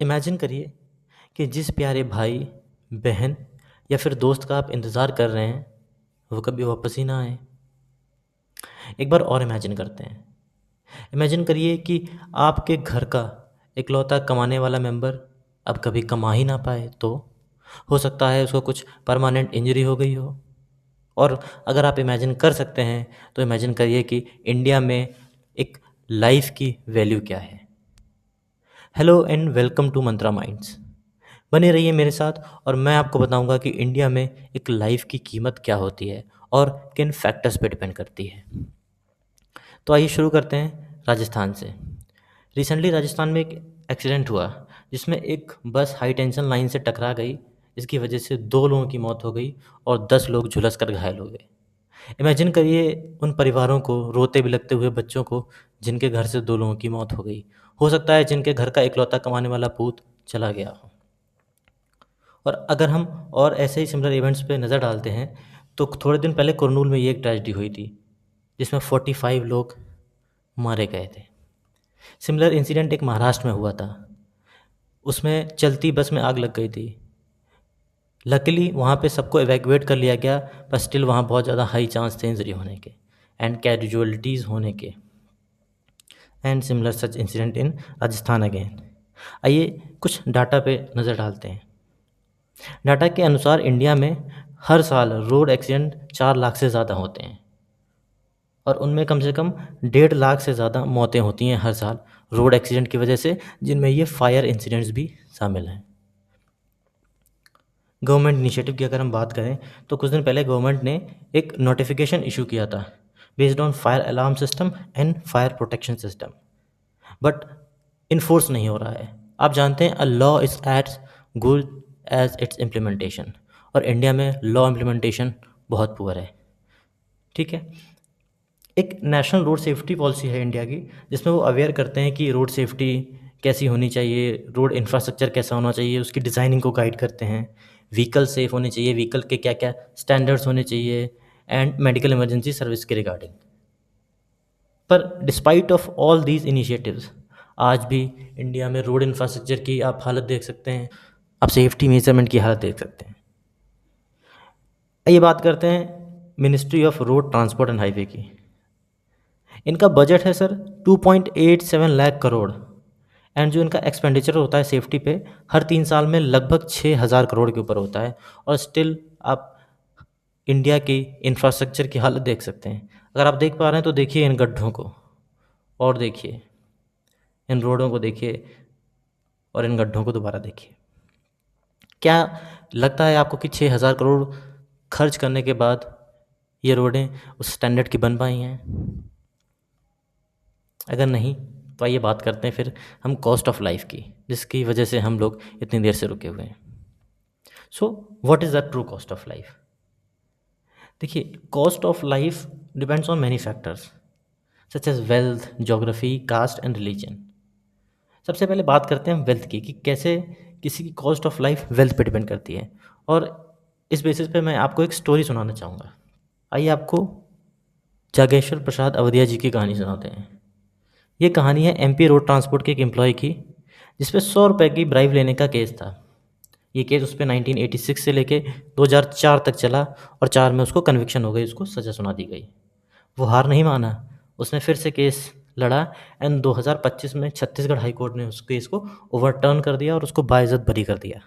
Imagine करिए कि जिस प्यारे भाई, बहन या फिर दोस्त का आप इंतज़ार कर रहे हैं, वो कभी वापस ही ना आए। एक बार और इमेजिन करते हैं। इमेजिन करिए कि आपके घर का इकलौता कमाने वाला मेंबर अब कभी कमा ही ना पाए तो? हो सकता है उसको कुछ परमानेंट इंजरी हो गई हो। और अगर आप इमेजिन कर सकते हैं, तो इमेजिन करिए कि इंडिया में एक लाइफ़ की वैल्यू क्या है। Hello and welcome to Mantra Minds. बने रहिए मेरे साथ और मैं आपको बताऊंगा कि इंडिया में एक लाइफ की कीमत क्या होती है और किन फैक्टर्स पे डिपेंड करती है। तो आइए शुरू करते हैं राजस्थान से। रिसेंटली राजस्थान में एक एक्सीडेंट हुआ जिसमें एक बस हाई टेंशन लाइन से टकरा गई। इसकी वजह से 2 लोगों की मौत हो गई और 10 लोग झुलस कर घायल हो गए। इमेजिन करिए उन परिवारों को, रोते बिलखते हुए बच्चों को, जिनके घर से 2 लोगों की मौत हो गई। हो सकता है जिनके घर का इकलौता कमाने वाला पूत चला गया हो। और अगर हम और ऐसे ही सिमिलर इवेंट्स पे नज़र डालते हैं, तो थोड़े दिन पहले कुरनूल में ये एक ट्रेजेडी हुई थी जिसमें 45 लोग मारे गए थे। सिमिलर इंसिडेंट एक महाराष्ट्र में हुआ था। उसमें चलती बस में आग लग गई थी। लकीली वहाँ पे सबको इवैक्यूएट कर लिया गया, पर स्टिल वहाँ बहुत ज़्यादा हाई चांस थे इंजरी होने के एंड कैजुअलिटीज़ होने के। And similar such incident in Rajasthan again. आइए कुछ डाटा पे नज़र डालते हैं। डाटा के अनुसार इंडिया में हर साल रोड एक्सीडेंट 4 लाख से ज़्यादा होते हैं और उनमें कम से कम 1.5 लाख से ज़्यादा मौतें होती हैं हर साल रोड एक्सीडेंट की वजह से, जिनमें ये फायर इंसिडेंट्स भी शामिल हैं। गवर्नमेंट इनिशिएटिव की अगर हम बात करें, तो कुछ दिन पहले गवर्नमेंट ने एक नोटिफिकेशन इशू किया था based on fire alarm system and fire protection system, but enforce नहीं हो रहा है। आप जानते हैं, a law is as good as its implementation, और इंडिया में लॉ इम्प्लीमेंटेशन बहुत पुअर है। ठीक है। एक नेशनल रोड सेफ्टी पॉलिसी है इंडिया की, जिसमें वो अवेयर करते हैं कि रोड सेफ्टी कैसी होनी चाहिए, रोड इंफ्रास्ट्रक्चर कैसा होना चाहिए, उसकी डिज़ाइनिंग को गाइड करते हैं। व्हीकल सेफ़ होने चाहिए, व्हीकल के क्या क्या स्टैंडर्ड्स होने चाहिए, एंड मेडिकल इमरजेंसी सर्विस के रिगार्डिंग। पर despite of all these initiatives, आज भी इंडिया में रोड इंफ्रास्ट्रक्चर की आप हालत देख सकते हैं, आप सेफ्टी मेजरमेंट की हालत देख सकते हैं। ये बात करते हैं ministry of road transport and highway की। इनका बजट है सर 2.87 लाख करोड़, एंड जो इनका एक्सपेंडिचर होता है सेफ्टी पे, हर 3 साल में लगभग 6,000 करोड़ के ऊपर होता है। और स्टिल आप इंडिया की इंफ्रास्ट्रक्चर की हालत देख सकते हैं। अगर आप देख पा रहे हैं तो देखिए इन गड्ढों को, और देखिए इन रोडों को, देखिए और इन गड्ढों को दोबारा देखिए। क्या लगता है आपको कि 6,000 करोड़ खर्च करने के बाद ये रोडें उस स्टैंडर्ड की बन पाई हैं? अगर नहीं, तो आइए बात करते हैं फिर हम कॉस्ट ऑफ लाइफ की, जिसकी वजह से हम लोग इतनी देर से रुके हुए हैं। So what is the true cost of life? देखिए, cost of life depends on many factors such as wealth, geography, caste and religion. सबसे पहले बात करते हैं हम वेल्थ की, कि कैसे किसी की कॉस्ट ऑफ लाइफ वेल्थ पे डिपेंड करती है। और इस बेसिस पे मैं आपको एक स्टोरी सुनाना चाहूँगा। आइए आपको जागेश्वर प्रसाद अवधिया जी की कहानी सुनाते हैं। ये कहानी है एमपी रोड ट्रांसपोर्ट के एक एम्प्लॉय की, जिस पे 100 रुपये की ब्राइब लेने का केस था। ये केस उस पे 1986 से लेके 2004 तक चला, और 4 में उसको कन्विक्शन हो गई, उसको सज़ा सुना दी गई। वो हार नहीं माना, उसने फिर से केस लड़ा, एंड 2025 में छत्तीसगढ़ हाई कोर्ट ने उस केस को ओवरटर्न कर दिया और उसको बाइज़्ज़त बरी कर दिया।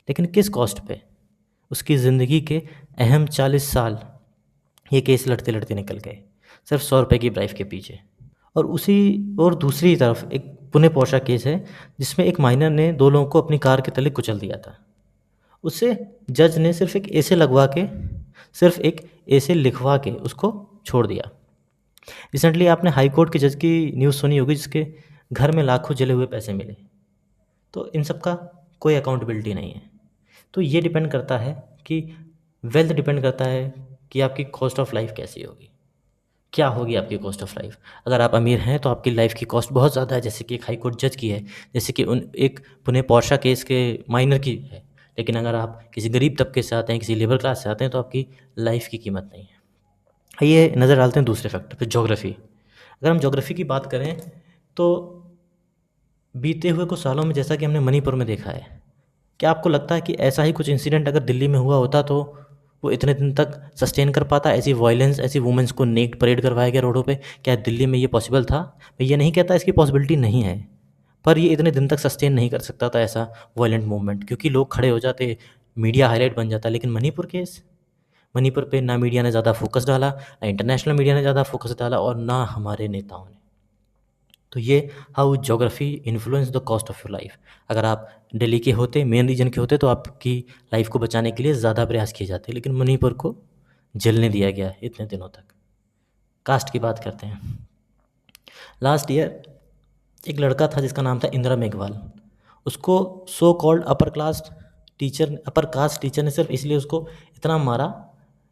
लेकिन किस कॉस्ट पे? उसकी ज़िंदगी के अहम 40 साल ये केस लड़ते लड़ते निकल गए, सिर्फ 100 रुपये की ब्राइब के पीछे। और दूसरी तरफ एक पुणे पोर्शा केस है, जिसमें एक माइनर ने 2 लोगों को अपनी कार के तले कुचल दिया था। उसे जज ने सिर्फ एक ऐसे लिखवा के उसको छोड़ दिया। रिसेंटली आपने हाई कोर्ट के जज की न्यूज़ सुनी होगी, जिसके घर में लाखों जले हुए पैसे मिले। तो इन सब का कोई अकाउंटेबिलिटी नहीं है। तो ये डिपेंड करता है कि वेल्थ डिपेंड करता है कि आपकी कॉस्ट ऑफ लाइफ कैसी होगी, क्या होगी आपकी कॉस्ट ऑफ लाइफ। अगर आप अमीर हैं तो आपकी लाइफ की कॉस्ट बहुत ज़्यादा है, जैसे कि एक हाई कोर्ट जज की है, जैसे कि उन एक पुणे पोर्शा केस के माइनर की है। लेकिन अगर आप किसी गरीब तबके से आते हैं, किसी लेबर क्लास से आते हैं, तो आपकी लाइफ की कीमत नहीं है। आइए नज़र डालते हैं दूसरे फैक्टर पे, ज्योग्राफी। अगर हम ज्योग्राफी की बात करें, तो बीते हुए कुछ सालों में जैसा कि हमने मणिपुर में देखा है, क्या आपको लगता है कि ऐसा ही कुछ इंसिडेंट अगर दिल्ली में हुआ होता तो वो इतने दिन तक सस्टेन कर पाता? ऐसी वायलेंस, ऐसी वुमेन्स को नेक्ड परेड करवाया गया रोडों पे, क्या दिल्ली में ये पॉसिबल था? मैं ये नहीं कहता इसकी पॉसिबिलिटी नहीं है, पर ये इतने दिन तक सस्टेन नहीं कर सकता था ऐसा वायलेंट मूवमेंट, क्योंकि लोग खड़े हो जाते, मीडिया हाईलाइट बन जाता। लेकिन मणिपुर केस, मणिपुर पे ना मीडिया ने ज़्यादा फोकस डाला, ना इंटरनेशनल मीडिया ने ज़्यादा फोकस डाला, और ना हमारे नेताओं ने। तो ये how geography influence the cost of your life. अगर आप दिल्ली के होते, मेन रीजन के होते, तो आपकी लाइफ को बचाने के लिए ज़्यादा प्रयास किए जाते, लेकिन मणिपुर को जलने दिया गया इतने दिनों तक। कास्ट की बात करते हैं। लास्ट ईयर एक लड़का था जिसका नाम था इंदिरा मेघवाल। उसको so called upper caste teacher ने सिर्फ इसलिए उसको इतना मारा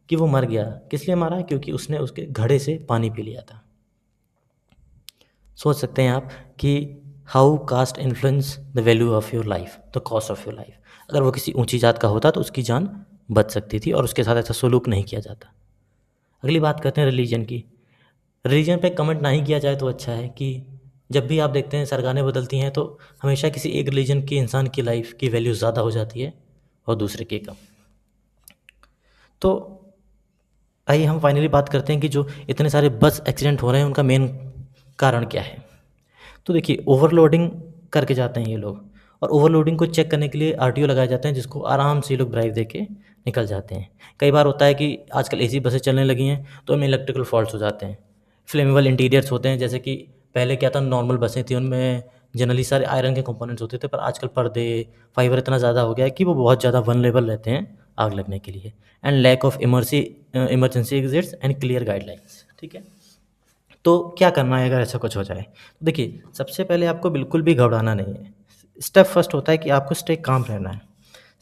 कि वो मर गया। किस लिए मारा? क्योंकि उसने उसके घड़े से पानी पी लिया था। सोच सकते हैं आप कि how cost influence the value of your life, the cost of your life. अगर वो किसी ऊंची जात का होता तो उसकी जान बच सकती थी और उसके साथ ऐसा सलूक नहीं किया जाता। अगली बात करते हैं रिलीजन की। रिलीजन पे कमेंट नहीं किया जाए तो अच्छा है कि जब भी आप देखते हैं सरकारें बदलती हैं तो हमेशा किसी एक रिलीजन के इंसान की लाइफ की वैल्यू ज़्यादा हो जाती है और दूसरे की कम। तो आइए हम फाइनली बात करते हैं कि जो इतने सारे बस एक्सीडेंट हो रहे हैं उनका मेन कारण क्या है। तो देखिए, ओवरलोडिंग करके जाते हैं ये लोग, और ओवरलोडिंग को चेक करने के लिए आरटीओ लगाए जाते हैं, जिसको आराम से ये लोग ब्राइव दे के निकल जाते हैं। कई बार होता है कि आजकल एसी बसें चलने लगी हैं तो उनमें इलेक्ट्रिकल फॉल्ट्स हो जाते हैं, फ्लेमेबल इंटीरियर्स होते हैं। जैसे कि पहले क्या था, नॉर्मल बसें थी, उनमें जनरली सारे आयरन के कंपोनेंट्स होते थे, पर आजकल पर्दे, फाइबर इतना ज़्यादा हो गया है कि वो बहुत ज़्यादा वनरेबल रहते हैं आग लगने के लिए। And lack of emergency exits and clear guidelines. ठीक है, तो क्या करना है अगर ऐसा कुछ हो जाए? तो देखिए, सबसे पहले आपको बिल्कुल भी घबराना नहीं है। स्टेप फर्स्ट होता है कि आपको स्टे काम रहना है।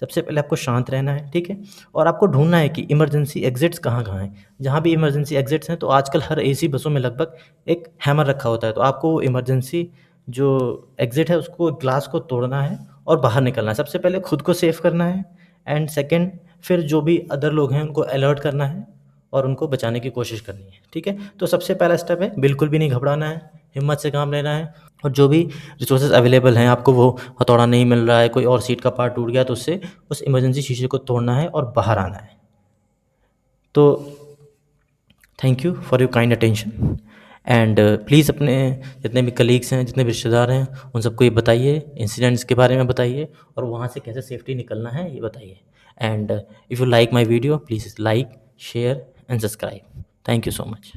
सबसे पहले आपको शांत रहना है, ठीक है? और आपको ढूँढना है कि इमरजेंसी एग्ज़िट्स कहाँ-कहाँ हैं। जहाँ भी इमरजेंसी एग्ज़िट्स हैं, तो आजकल हर एसी बसों में लगभग एक हैमर रखा होता है, तो आपको वो इमरजेंसी जो एग्ज़िट है उसको, ग्लास को तोड़ना है और बाहर निकलना है। सबसे पहले खुद को सेफ करना है, एंड सेकंड फिर जो भी अदर लोग हैं उनको अलर्ट करना है और उनको बचाने की कोशिश करनी है, ठीक है? तो सबसे पहला स्टेप है, बिल्कुल भी नहीं घबराना है, हिम्मत से काम लेना है, और जो भी रिसोर्सेज अवेलेबल हैं, आपको वो हथौड़ा नहीं मिल रहा है, कोई और सीट का पार्ट टूट गया, तो उससे उस इमरजेंसी शीशे को तोड़ना है और बाहर आना है। तो thank you for your kind attention, and please अपने जितने भी कलीग्स हैं, जितने भी रिश्तेदार हैं, उन सबको ये बताइए, इंसिडेंट्स के बारे में बताइए, और वहाँ से कैसे सेफ्टी निकलना है ये बताइए। And if you like my video, please like, share and subscribe. Thank you so much.